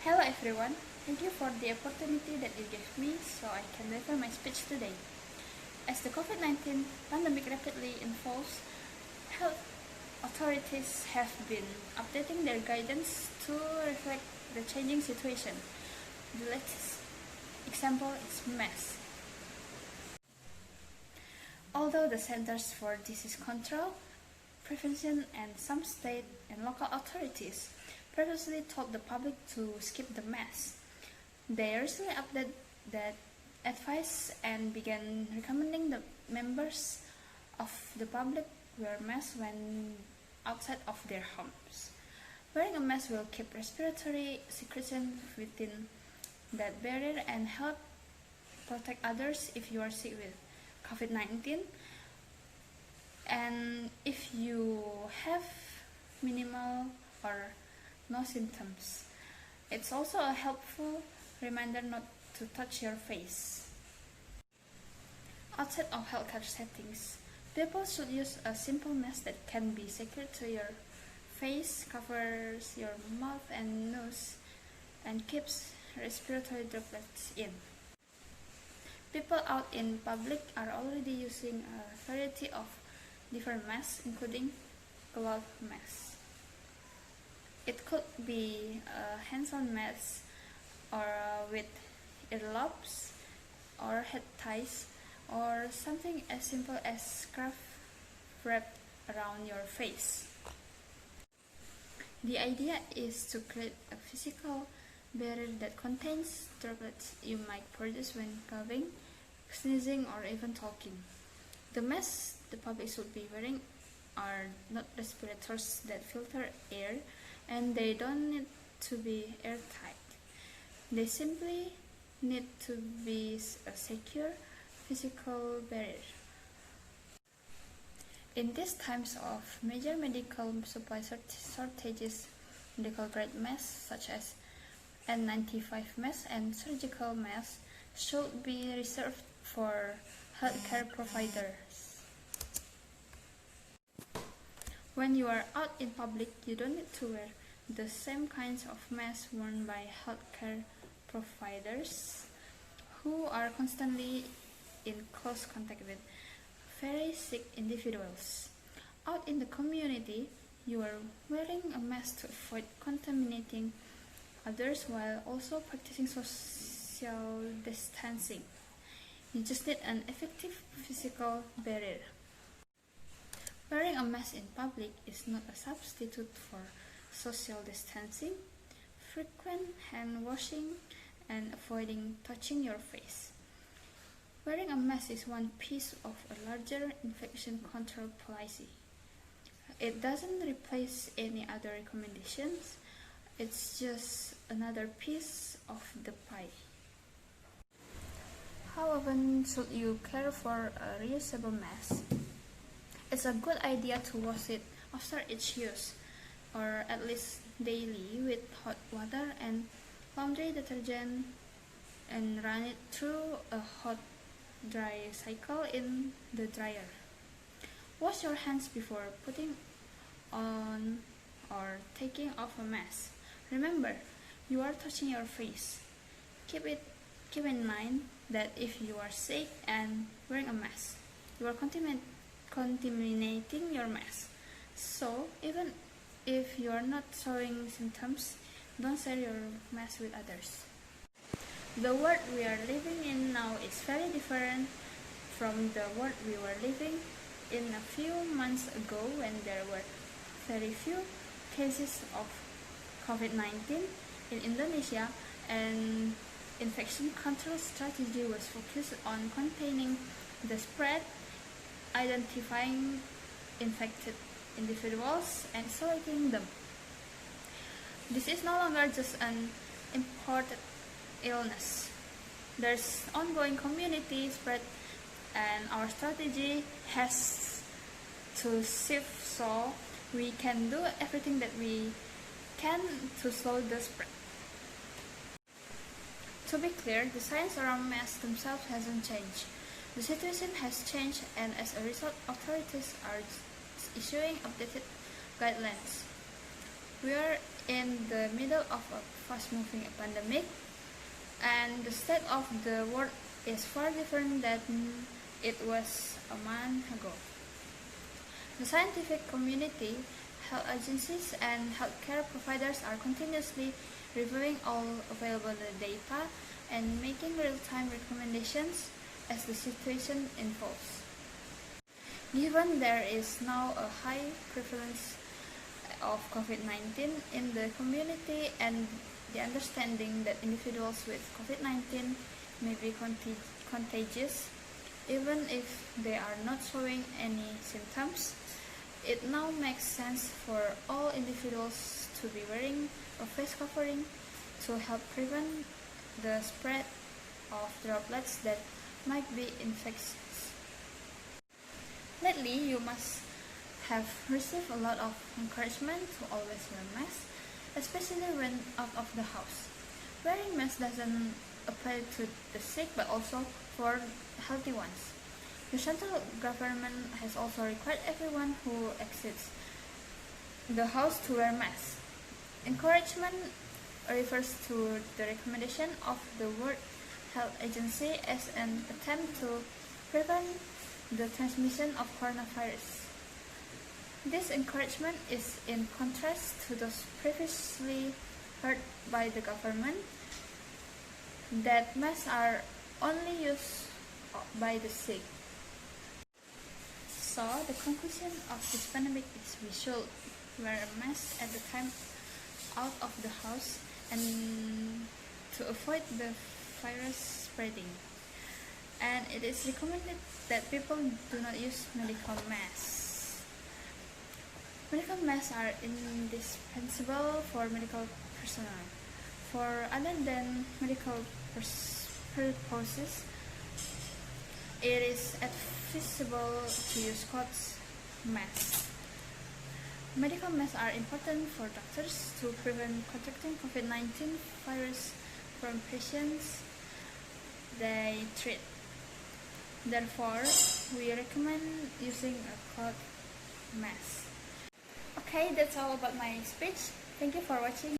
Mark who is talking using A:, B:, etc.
A: Hello everyone, thank you for the opportunity that you gave me so I can deliver my speech today. As the COVID-19 pandemic rapidly unfolds, health authorities have been updating their guidance to reflect the changing situation. The latest example is masks. Although the Centers for Disease Control, Prevention and some state and local authorities previously told the public to skip the mask, they recently updated that advice and began recommending the members of the public wear masks when outside of their homes. Wearing a mask will keep respiratory secretion within that barrier and help protect others if you are sick with COVID-19. And if you have minimal or no symptoms, it's also a helpful reminder not to touch your face. Outside of healthcare settings, people should use a simple mask that can be secured to your face, covers your mouth and nose, and keeps respiratory droplets in. People out in public are already using a variety of different masks, including glove masks. It could be a hands-on mask, or with earlobes, or head ties, or something as simple as scarf wrapped around your face. The idea is to create a physical barrier that contains droplets you might produce when coughing, sneezing, or even talking. The masks the public should be wearing are not respirators that filter air, and they don't need to be airtight. They simply need to be a secure physical barrier. In these times of major medical supply shortages, medical-grade masks such as N95 masks and surgical masks should be reserved for healthcare providers. When you are out in public, you don't need to wear the same kinds of masks worn by healthcare providers who are constantly in close contact with very sick individuals. Out in the community, you are wearing a mask to avoid contaminating others while also practicing social distancing. You just need an effective physical barrier. Wearing a mask in public is not a substitute for social distancing, frequent hand washing, and avoiding touching your face. Wearing a mask is one piece of a larger infection control policy. It doesn't replace any other recommendations, it's just another piece of the pie. How often should you care for a reusable mask? It's a good idea to wash it after each use, or at least daily, with hot water and laundry detergent, and run it through a hot dry cycle in the dryer. Wash your hands before putting on or taking off a mask. Remember, you are touching your face. Keep in mind that if you are sick and wearing a mask, you are contaminating your mask. So even if you are not showing symptoms, don't share your mask with others. The world we are living in now is very different from the world we were living in a few months ago, when there were very few cases of COVID-19 in Indonesia, and infection control strategy was focused on containing the spread, identifying infected individuals, and isolating them. This is no longer just an imported illness. There's ongoing community spread, and our strategy has to shift so we can do everything that we can to slow the spread. To be clear, the science around masks themselves hasn't changed. The situation has changed, and as a result, authorities are issuing updated guidelines. We are in the middle of a fast-moving pandemic, and the state of the world is far different than it was a month ago. The scientific community, health agencies, and healthcare providers are continuously reviewing all available data and making real-time recommendations as the situation evolves. Given there is now a high prevalence of COVID-19 in the community and the understanding that individuals with COVID-19 may be contagious, even if they are not showing any symptoms, it now makes sense for all individuals to be wearing a face covering to help prevent the spread of droplets that might be infectious. Lately, you must have received a lot of encouragement to always wear masks, especially when out of the house. Wearing masks doesn't apply to the sick but also for healthy ones. The central government has also required everyone who exits the house to wear masks. Encouragement refers to the recommendation of the World Health Agency as an attempt to prevent the transmission of coronavirus. This encouragement is in contrast to those previously heard by the government that masks are only used by the sick. So, the conclusion of this pandemic is we should wear a mask at the time out of the house and to avoid the virus spreading. And it is recommended that people do not use medical masks. Medical masks are indispensable for medical personnel. For other than medical purposes, it is advisable to use cloth masks. Medical masks are important for doctors to prevent contracting COVID-19 virus from patients they treat. Therefore, we recommend using a cloth mask. Okay, that's all about my speech. Thank you for watching.